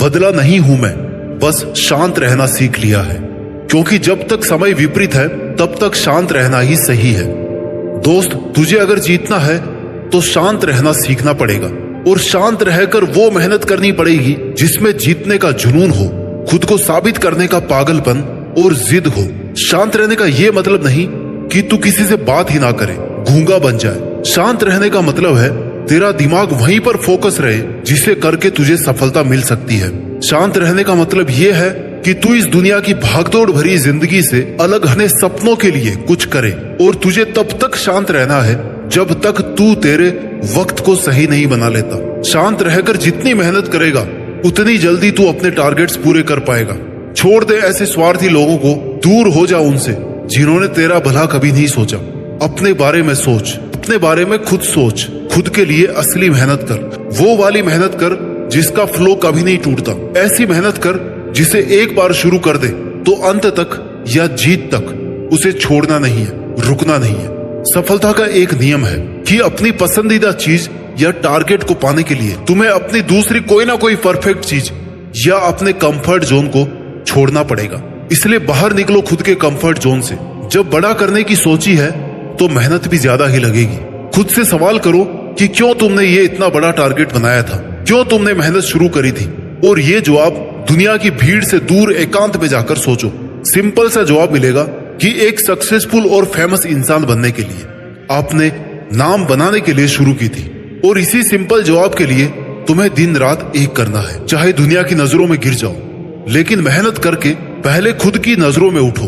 बदला नहीं हूं मैं, बस शांत रहना सीख लिया है। क्योंकि जब तक समय विपरीत है तब तक शांत रहना ही सही है। दोस्त, तुझे अगर जीतना है तो शांत रहना सीखना पड़ेगा, और शांत रहकर वो मेहनत करनी पड़ेगी जिसमें जीतने का जुनून हो, खुद को साबित करने का पागलपन और जिद हो। शांत रहने का ये मतलब नहीं कि तू किसी से बात ही ना करे, गूंगा बन जाए। शांत रहने का मतलब है तेरा दिमाग वहीं पर फोकस रहे जिसे करके तुझे सफलता मिल सकती है। शांत रहने का मतलब ये है कि तू इस दुनिया की भागदौड़ भरी जिंदगी से अलग हटने सपनों के लिए कुछ करे, और तुझे तब तक शांत रहना है जब तक तू तेरे वक्त को सही नहीं बना लेता। शांत रहकर जितनी मेहनत करेगा उतनी जल्दी तू अपने टारगेट्स पूरे कर पाएगा। छोड़ दे ऐसे स्वार्थी लोगों को, दूर हो जा उनसे जिन्होंने तेरा भला कभी नहीं सोचा। अपने बारे में सोच, अपने बारे में खुद सोच, खुद के लिए असली मेहनत कर, वो वाली मेहनत कर जिसका फ्लो कभी नहीं टूटता। ऐसी मेहनत कर जिसे एक बार शुरू कर दे तो अंत तक या जीत तक उसे छोड़ना नहीं है, रुकना नहीं है। सफलता का एक नियम है कि अपनी पसंदीदा चीज या टारगेट को पाने के लिए तुम्हें अपनी दूसरी कोई ना कोई परफेक्ट चीज या अपने कंफर्ट जोन को छोड़ना पड़ेगा। इसलिए बाहर निकलो खुद के कंफर्ट जोन से। जब बड़ा करने की सोची है तो मेहनत भी ज्यादा ही लगेगी। खुद से सवाल करो कि क्यों तुमने ये इतना बड़ा टारगेट बनाया था, क्यों तुमने मेहनत शुरू करी थी, और ये जवाब दुनिया की भीड़ से दूर एकांत में जाकर सोचो। सिंपल सा जवाब मिलेगा कि एक सक्सेसफुल और फेमस इंसान बनने के लिए आपने नाम बनाने के लिए शुरू की थी, और इसी सिंपल जवाब के लिए तुम्हें दिन रात एक करना है। चाहे दुनिया की नजरों में गिर जाओ, लेकिन मेहनत करके पहले खुद की नजरों में उठो।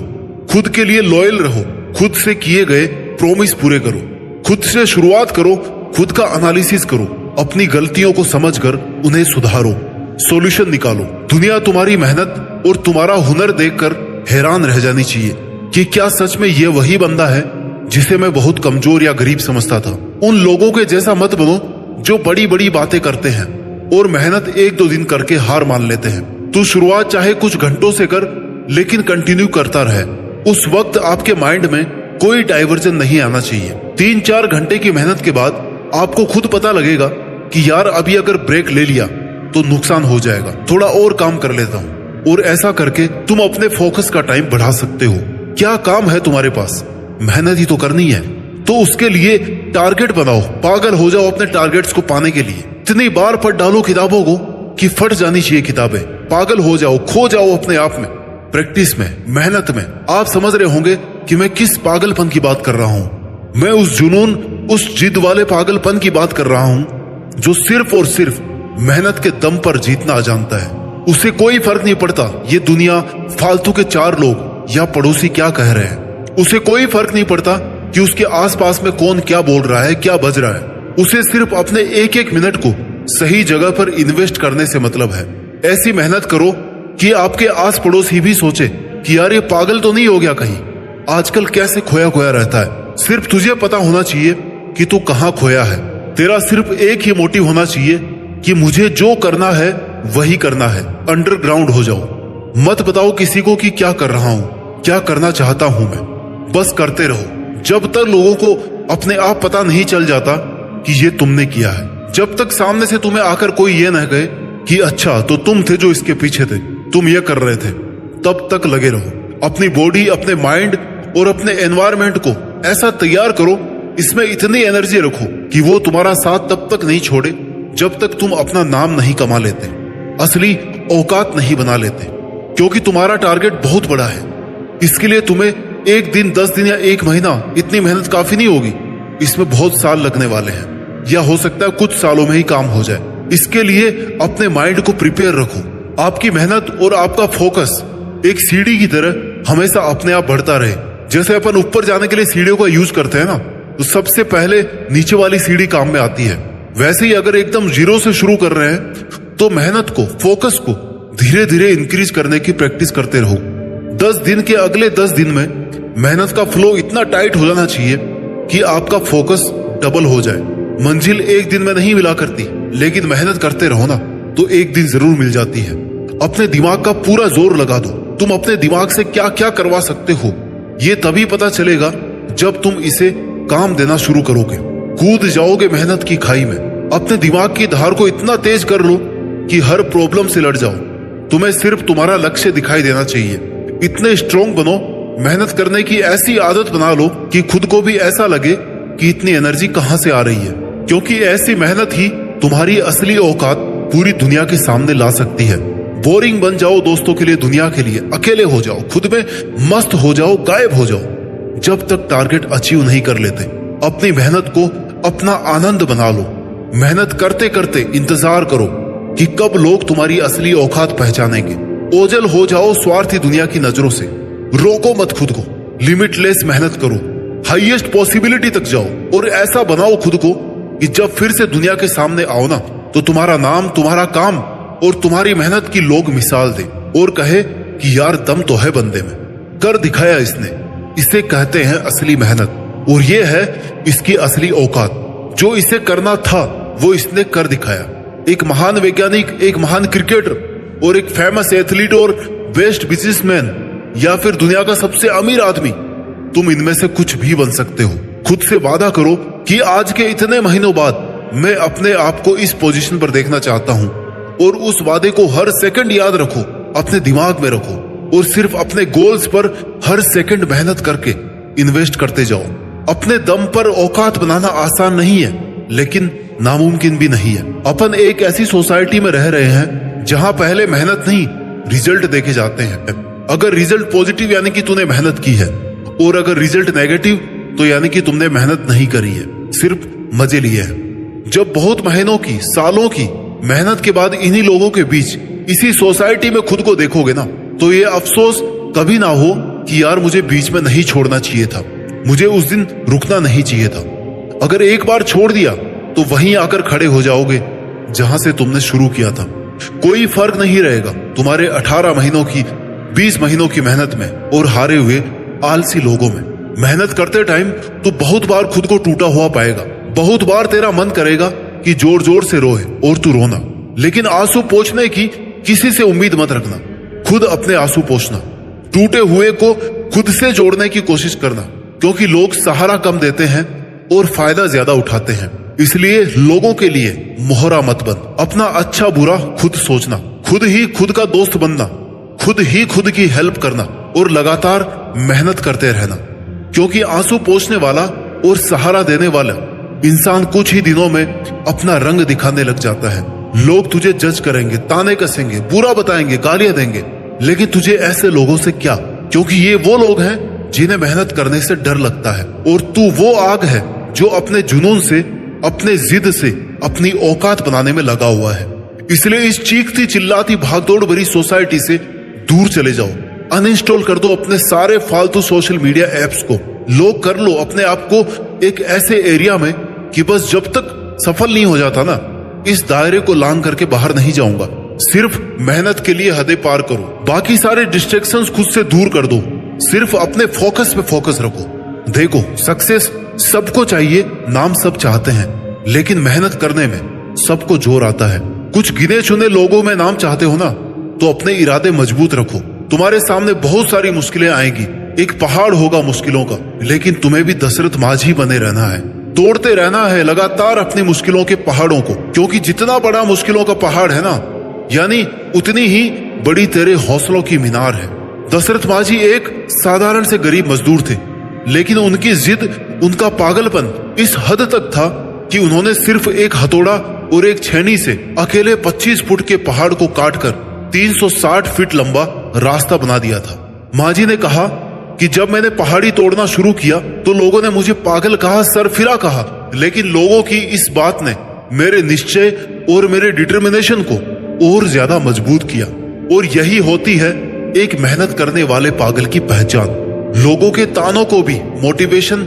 खुद के लिए लॉयल रहो, खुद से किए गए प्रॉमिस पूरे करो, खुद से शुरुआत करो, खुद का एनालिसिस करो, अपनी गलतियों को समझकर उन्हें सुधारो, सॉल्यूशन निकालो। दुनिया तुम्हारी मेहनत और तुम्हारा हुनर देखकर हैरान रह जानी चाहिए कि क्या सच में ये वही बंदा है जिसे मैं बहुत कमजोर या गरीब समझता था। उन लोगों के जैसा मत बनो जो बड़ी बड़ी बातें करते हैं और मेहनत एक दो दिन करके हार मान लेते हैं। तू शुरुआत चाहे कुछ घंटों से कर, लेकिन कंटिन्यू करता रहे। उस वक्त आपके माइंड में कोई डाइवर्जन नहीं आना चाहिए। 3-4 घंटे की मेहनत के बाद आपको खुद पता लगेगा कि यार अभी अगर ब्रेक ले लिया तो नुकसान हो जाएगा, थोड़ा और काम कर लेता हूँ। और ऐसा करके तुम अपने फोकस का टाइम बढ़ा सकते हो। क्या काम है तुम्हारे पास? मेहनत ही तो करनी है। तो उसके लिए टारगेट बनाओ, पागल हो जाओ अपने टारगेट्स को पाने के लिए। इतनी बार पढ़ डालो किताबों को कि फट जानी चाहिए किताबें। पागल हो जाओ, खो जाओ अपने आप में, प्रैक्टिस में, मेहनत में। आप समझ रहे होंगे कि मैं किस पागलपन की बात कर रहा हूँ। मैं उस जुनून, उस जिद वाले पागलपन की बात कर रहा हूँ जो सिर्फ और सिर्फ मेहनत के दम पर जीतना जानता है। उसे कोई फर्क नहीं पड़ता ये दुनिया, फालतू के 4 लोग या पड़ोसी क्या कह रहे हैं। उसे कोई फर्क नहीं पड़ता कि उसके आसपास में कौन क्या बोल रहा है, क्या बज रहा है। उसे सिर्फ अपने एक एक मिनट को सही जगह पर इन्वेस्ट करने से मतलब है। ऐसी मेहनत करो कि आपके आस पड़ोस ही भी सोचे कि यार ये पागल तो नहीं हो गया कहीं, आजकल कैसे खोया खोया रहता है। सिर्फ तुझे पता होना चाहिए कि तू कहाँ खोया है। तेरा सिर्फ एक ही मोटिव होना चाहिए कि मुझे जो करना है वही करना है। अंडरग्राउंड हो जाओ, मत बताओ किसी को कि क्या कर रहा हूँ, क्या करना चाहता हूं मैं। बस करते रहो जब तक लोगों को अपने आप पता नहीं चल जाता कि ये तुमने किया है। जब तक सामने से तुम्हें आकर कोई ये न कहे कि अच्छा तो तुम थे जो इसके पीछे थे, तुम ये कर रहे थे, तब तक लगे रहो। अपनी बॉडी, अपने माइंड और अपने एनवायरमेंट को ऐसा तैयार करो, इसमें इतनी एनर्जी रखो कि वो तुम्हारा साथ तब तक नहीं छोड़े जब तक तुम अपना नाम नहीं कमा लेते, असली औकात नहीं बना लेते। क्योंकि तुम्हारा टारगेट बहुत बड़ा है। इसके लिए तुम्हें 1 दिन, 10 दिन या 1 महीना इतनी मेहनत काफी नहीं होगी। इसमें बहुत साल लगने वाले हैं, या हो सकता है कुछ सालों में ही काम हो जाए। इसके लिए अपने माइंड को प्रिपेयर रखो। आपकी मेहनत और आपका फोकस एक सीढ़ी की तरह हमेशा अपने आप बढ़ता रहे। जैसे अपन ऊपर जाने के लिए सीढ़ियों का यूज करते हैं ना, तो सबसे पहले नीचे वाली सीढ़ी काम में आती है। वैसे ही अगर एकदम जीरो से शुरू कर रहे हैं तो मेहनत को, फोकस को धीरे धीरे इंक्रीज करने की प्रैक्टिस करते रहो। 10 दिन के अगले 10 दिन में मेहनत का फ्लो इतना टाइट हो जाना चाहिए कि आपका फोकस डबल हो जाए। मंजिल एक दिन में नहीं मिला करती, लेकिन मेहनत करते रहो ना तो एक दिन जरूर मिल जाती है। अपने दिमाग का पूरा जोर लगा दो। तुम अपने दिमाग से क्या क्या करवा सकते हो ये तभी पता चलेगा जब तुम इसे काम देना शुरू करोगे। कूद जाओगे मेहनत की खाई में। अपने दिमाग की धार को इतना तेज कर लो कि हर प्रॉब्लम से लड़ जाओ। तुम्हें सिर्फ तुम्हारा लक्ष्य दिखाई देना चाहिए। इतने स्ट्रोंग बनो, मेहनत करने की ऐसी आदत बना लो कि खुद को भी ऐसा लगे कि इतनी एनर्जी कहां से आ रही है, क्योंकि ऐसी मेहनत ही तुम्हारी असली औकात पूरी दुनिया के सामने ला सकती है। बोरिंग बन जाओ दोस्तों के लिए, दुनिया के लिए, अकेले हो जाओ, खुद में मस्त हो जाओ, गायब हो जाओ। जब तक टारगेट अचीव नहीं कर लेते, अपनी मेहनत को अपना आनंद बना लो। मेहनत करते करते इंतजार करो कि कब लोग तुम्हारी असली औकात पहचानेंगे। ओझल हो जाओ स्वार्थी दुनिया की नजरों से, रोको मत खुद को, लिमिटलेस मेहनत करो, हाईएस्ट पॉसिबिलिटी तक जाओ और ऐसा बनाओ खुद को कि जब फिर से दुनिया के सामने आओ ना, तो तुम्हारा नाम, तुम्हारा काम और तुम्हारी मेहनत की लोग मिसाल दे और कहे कि यार दम तो है बंदे में, कर दिखाया इसने। इसे कहते हैं असली मेहनत और ये है इसकी असली औकात। जो इसे करना था वो इसने कर दिखाया। एक महान वैज्ञानिक, एक महान क्रिकेटर और एक फेमस एथलीट और बेस्ट बिजनेसमैन या फिर दुनिया का सबसे अमीर आदमी, तुम इनमें से कुछ भी बन सकते हो। खुद से वादा करो कि आज के इतने महीनों बाद मैं अपने आप को इस पोजीशन पर देखना चाहता हूं और उस वादे को हर सेकंड याद रखो, अपने दिमाग में रखो और सिर्फ अपने गोल्स पर हर सेकंड मेहनत करके इन्वेस्ट करते जाओ। अपने दम पर औकात बनाना आसान नहीं है, लेकिन नामुमकिन भी नहीं है। अपन एक ऐसी सोसाइटी में रह रहे हैं जहां पहले मेहनत नहीं, रिजल्ट देखे जाते हैं। अगर रिजल्ट पॉजिटिव यानी कि तूने मेहनत की है, और अगर रिजल्ट नेगेटिव तो यानी कि तुमने मेहनत नहीं करी है, सिर्फ मजे लिए हैं। जब बहुत महीनों की, सालों की मेहनत के बाद इन्हीं लोगों के बीच, इसी सोसाइटी में खुद को देखोगे ना, तो ये अफसोस कभी ना हो कि यार मुझे बीच में नहीं छोड़ना चाहिए था, मुझे उस दिन रुकना नहीं चाहिए था। अगर एक बार छोड़ दिया तो वहीं आकर खड़े हो जाओगे जहां से तुमने शुरू किया था। कोई फर्क नहीं रहेगा तुम्हारे 18 महीनों की, 20 महीनों की मेहनत में और हारे हुए आलसी लोगों में। मेहनत करते टाइम तो बहुत बार खुद को टूटा हुआ पाएगा, बहुत बार तेरा मन करेगा कि जोर जोर से रोए और तू रोना, लेकिन आंसू पोंछने की किसी से उम्मीद मत रखना। खुद अपने आंसू पोंछना, टूटे हुए को खुद से जोड़ने की कोशिश करना, क्योंकि लोग सहारा कम देते हैं और फायदा ज्यादा उठाते हैं। इसलिए लोगों के लिए मोहरा मत बन। अपना अच्छा बुरा खुद सोचना, खुद ही खुद का दोस्त बनना, खुद ही खुद की हेल्प करना और लगातार मेहनत करते रहना, क्योंकि आंसू पोंछने वाला और सहारा देने वाला इंसान कुछ ही दिनों में अपना रंग दिखाने लग जाता है। लोग तुझे जज करेंगे, ताने कसेंगे, बुरा बताएंगे, गालियां देंगे, लेकिन तुझे ऐसे लोगों से क्या, क्योंकि ये वो लोग हैं जिन्हें मेहनत करने से डर लगता है और तू वो आग है जो अपने जुनून से, अपने जिद से अपनी औकात बनाने में लगा हुआ है। इसलिए इस चीखती चिल्लाती भागदौड़ भरी सोसाइटी से दूर चले जाओ। अनइंस्टॉल कर दो अपने सारे फालतू सोशल मीडिया एप्स को। लोग कर लो अपने आप को एक ऐसे एरिया में कि बस जब तक सफल नहीं हो जाता ना, इस दायरे को लांग करके बाहर नहीं जाऊंगा। सिर्फ मेहनत के लिए हदें पार करो, बाकी सारे डिस्ट्रैक्शंस खुद से दूर कर दो, सिर्फ अपने फोकस पे फोकस रखो। देखो, सक्सेस सबको चाहिए, नाम सब चाहते हैं, लेकिन मेहनत करने में सबको जोर आता है। कुछ गिने चुने लोगों में नाम चाहते हो ना, तो अपने इरादे मजबूत रखो। तुम्हारे सामने बहुत सारी मुश्किलें आएंगी, एक पहाड़ होगा मुश्किलों का, लेकिन तुम्हें भी दशरथ माझी बने रहना है। तोड़ते रहना है लगातार अपनी मुश्किलों के पहाड़ों को, क्योंकि जितना बड़ा मुश्किलों का पहाड़ है ना, यानी उतनी ही बड़ी तेरे हौसलों की मीनार है। दशरथ माझी एक साधारण से गरीब मजदूर थे, लेकिन उनकी जिद, उनका पागलपन इस हद तक था कि उन्होंने सिर्फ एक हथौड़ा और एक छेनी से अकेले 25 फुट के पहाड़ को काटकर 360 फीट लंबा रास्ता बना दिया था। माझी ने कहा कि जब मैंने पहाड़ी तोड़ना शुरू किया तो लोगों ने मुझे पागल कहा, सरफिरा कहा, लेकिन लोगों की इस बात ने मेरे निश्चय और मेरे डिटर्मिनेशन को और ज्यादा मजबूत किया। और यही होती है एक मेहनत करने वाले पागल की पहचान। लोगों के तानों को भी मोटिवेशन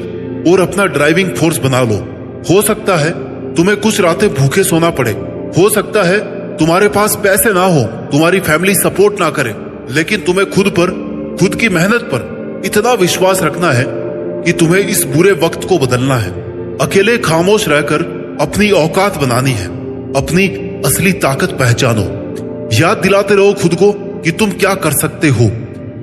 और अपना ड्राइविंग फोर्स बना लो। हो सकता है तुम्हें कुछ रातें भूखे सोना पड़े, हो सकता है तुम्हारे पास पैसे ना हो, तुम्हारी फैमिली सपोर्ट ना करे, लेकिन तुम्हें खुद पर, खुद की मेहनत पर इतना विश्वास रखना है कि तुम्हें इस बुरे वक्त को बदलना है। अकेले खामोश रहकर अपनी औकात बनानी है, अपनी असली ताकत पहचानो। याद दिलाते रहो खुद को कि तुम क्या कर सकते हो।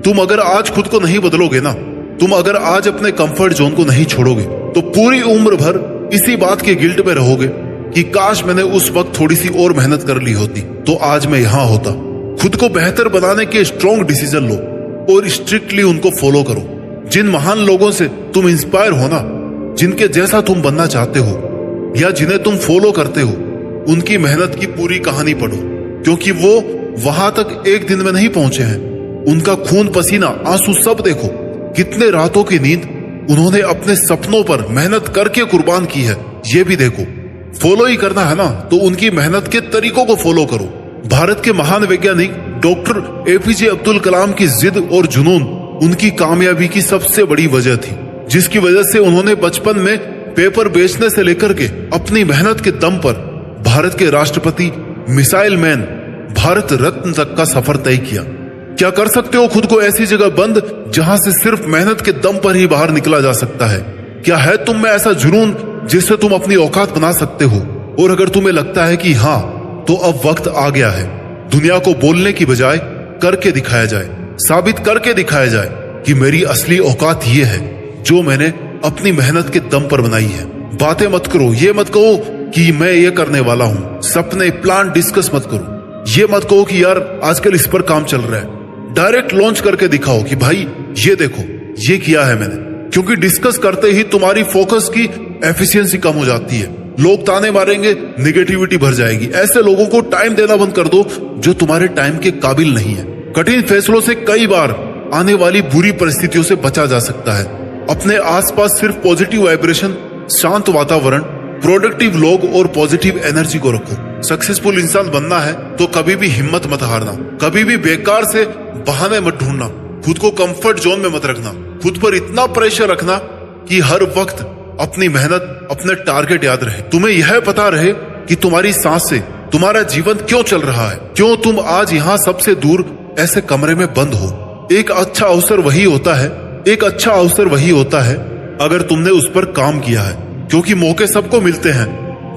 तुम अगर आज खुद को नहीं बदलोगे ना, तुम अगर आज अपने कंफर्ट जोन को नहीं छोड़ोगे, तो पूरी उम्र भर इसी बात के गिल्ट में रहोगे कि काश मैंने उस वक्त थोड़ी सी और मेहनत कर ली होती तो आज मैं यहां होता। खुद को बेहतर बनाने के स्ट्रॉन्ग डिसीजन लो और स्ट्रिक्टली उनको फॉलो करो। जिन महान लोगों से तुम इंस्पायर हो ना, जिनके जैसा तुम बनना चाहते हो या जिन्हें तुम फॉलो करते हो, उनकी मेहनत की पूरी कहानी पढ़ो, क्योंकि वो वहां तक एक दिन में नहीं पहुंचे हैं। उनका खून पसीना आंसू सब देखो, कितने रातों की नींद उन्होंने अपने सपनों पर मेहनत करके कुर्बान की है, ये भी देखो। फॉलो ही करना है ना तो उनकी मेहनत के तरीकों को फॉलो करो। भारत के महान वैज्ञानिक डॉक्टर एपीजे अब्दुल कलाम की जिद और जुनून उनकी कामयाबी की सबसे बड़ी वजह थी, जिसकी वजह से उन्होंने बचपन में पेपर बेचने से लेकर के अपनी मेहनत के दम पर भारत के राष्ट्रपति, मिसाइल मैन, भारत रत्न तक का सफर तय किया। क्या कर सकते हो खुद को ऐसी जगह बंद जहां से सिर्फ मेहनत के दम पर ही बाहर निकला जा सकता है? क्या है तुम में ऐसा जुनून जिससे तुम अपनी औकात बना सकते हो? और अगर तुम्हें लगता है कि हाँ, तो अब वक्त आ गया है दुनिया को बोलने की बजाय करके दिखाया जाए, साबित करके दिखाया जाए कि मेरी असली औकात ये है जो मैंने अपनी मेहनत के दम पर बनाई है। बातें मत करो, ये मत कहो कि मैं ये करने वाला हूं, सपने प्लान डिस्कस मत करो। ये मत कहो कि यार आजकल इस पर काम चल रहा है। डायरेक्ट लॉन्च करके दिखाओ कि भाई ये देखो, ये किया है मैंने। क्योंकि डिस्कस करते ही तुम्हारी फोकस की एफिशिएंसी कम हो जाती है। लोग ताने मारेंगे, निगेटिविटी भर जाएगी। ऐसे लोगों को टाइम देना बंद कर दो जो तुम्हारे टाइम के काबिल नहीं है। कठिन फैसलों से कई बार आने वाली बुरी परिस्थितियों से बचा जा सकता है। अपने आसपास सिर्फ पॉजिटिव वाइब्रेशन, शांत वातावरण, प्रोडक्टिव लोग और पॉजिटिव एनर्जी को रखो। सक्सेसफुल इंसान बनना है तो कभी भी हिम्मत मत हारना, कभी भी बेकार से बहाने मत ढूंढना, खुद को कंफर्ट जोन में मत रखना, खुद पर इतना प्रेशर रखना कि हर वक्त अपनी मेहनत, अपने टारगेट याद रहे। तुम्हें यह पता रहे कि तुम्हारी सांस से तुम्हारा जीवन क्यों चल रहा है, क्यों तुम आज यहाँ सबसे दूर ऐसे कमरे में बंद हो। एक अच्छा अवसर वही होता है, एक अच्छा अवसर वही होता है अगर तुमने उस पर काम किया है। क्योंकि मौके सबको मिलते हैं,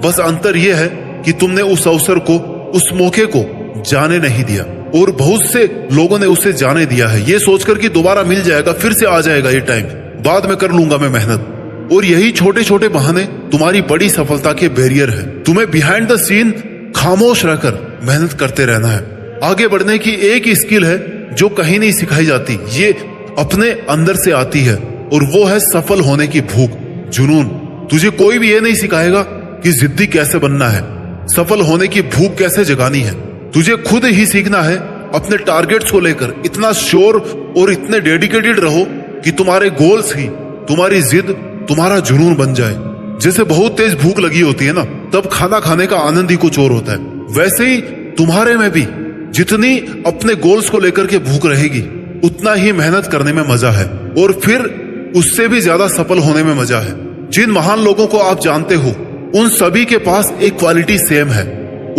बस अंतर यह है कि तुमने उस अवसर को, उस मौके को जाने नहीं दिया। और बहुत से लोगों ने उसे जाने दिया है, ये सोचकर कि दोबारा मिल जाएगा, फिर से आ जाएगा ये टाइम, बाद में कर लूंगा मैं मेहनत। और यही छोटे छोटे बहाने तुम्हारी बड़ी सफलता के बैरियर है। तुम्हें बिहाइंड द सीन खामोश रहकर मेहनत करते रहना है। आगे बढ़ने की एक ही स्किल है जो कहीं नहीं सिखाई जाती, ये अपने अंदर से आती है, और वो है सफल होने की भूख, जुनून। तुझे कोई भी ये नहीं सिखाएगा कि जिद्दी कैसे बनना है, सफल होने की भूख कैसे जगानी है। तुझे खुद ही सीखना है। अपने टारगेट्स को लेकर इतना श्योर और इतने डेडिकेटेड रहो कि तुम्हारे गोल्स ही तुम्हारी जिद, तुम्हारा जुनून बन जाए। जैसे बहुत तेज भूख लगी होती है ना, तब खाना खाने का आनंद ही कुछ और होता है, वैसे ही तुम्हारे में भी जितनी अपने गोल्स को लेकर के भूख रहेगी, उतना ही मेहनत करने में मजा है, और फिर उससे भी ज्यादा सफल होने में मजा है। जिन महान लोगों को आप जानते हो, उन सभी के पास एक क्वालिटी सेम है,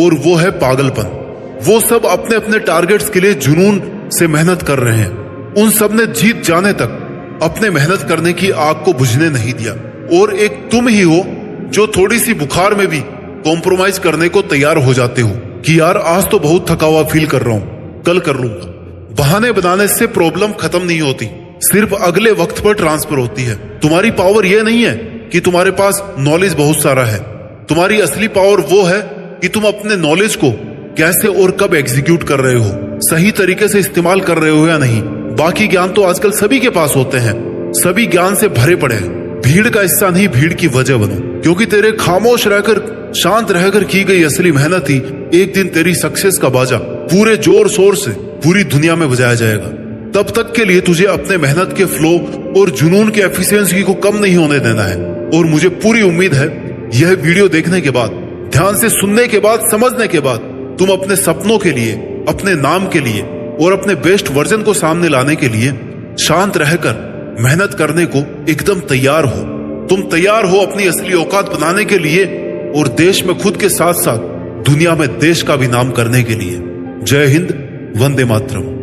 और वो है पागलपन। वो सब अपने अपने टारगेट्स के लिए जुनून से मेहनत कर रहे हैं। उन सब ने जीत जाने तक अपने मेहनत करने की आग को बुझने नहीं दिया। और एक तुम ही हो जो थोड़ी सी बुखार में भी कॉम्प्रोमाइज करने को तैयार हो जाते हो कि यार आज तो बहुत थका हुआ फील कर रहा हूं, कल कर लूंगा। बहाने बनाने से प्रॉब्लम खत्म नहीं होती, सिर्फ अगले वक्त पर ट्रांसफर होती है। तुम्हारी पावर यह नहीं है कि तुम्हारे पास नॉलेज बहुत सारा है। तुम्हारी असली पावर वो है कि तुम अपने नॉलेज को कैसे और कब एग्जीक्यूट कर रहे हो, सही तरीके से इस्तेमाल कर रहे हो या नहीं। बाकी ज्ञान तो आजकल सभी के पास होते हैं, सभी ज्ञान से भरे पड़े हैं। भीड़ का हिस्सा नहीं, भीड़ की वजह बनो, क्योंकि तेरे खामोश रहकर, शांत रहकर की गई असली मेहनत ही एक दिन तेरी सक्सेस का बाजा पूरे जोर शोर से पूरी दुनिया में बजाया जाएगा। तब तक के लिए तुझे अपने मेहनत के फ्लो और जुनून की एफिशिएंसी को कम नहीं होने देना है। और मुझे पूरी उम्मीद है यह वीडियो देखने के बाद, ध्यान से सुनने के बाद, समझने के बाद तुम अपने सपनों के लिए, अपने नाम के लिए और अपने बेस्ट वर्जन को सामने लाने के लिए शांत रहकर मेहनत करने को एकदम तैयार हो। तुम तैयार हो अपनी असली औकात बनाने के लिए और देश में खुद के साथ साथ दुनिया में देश का भी नाम करने के लिए। जय हिंद, वंदे मातरम।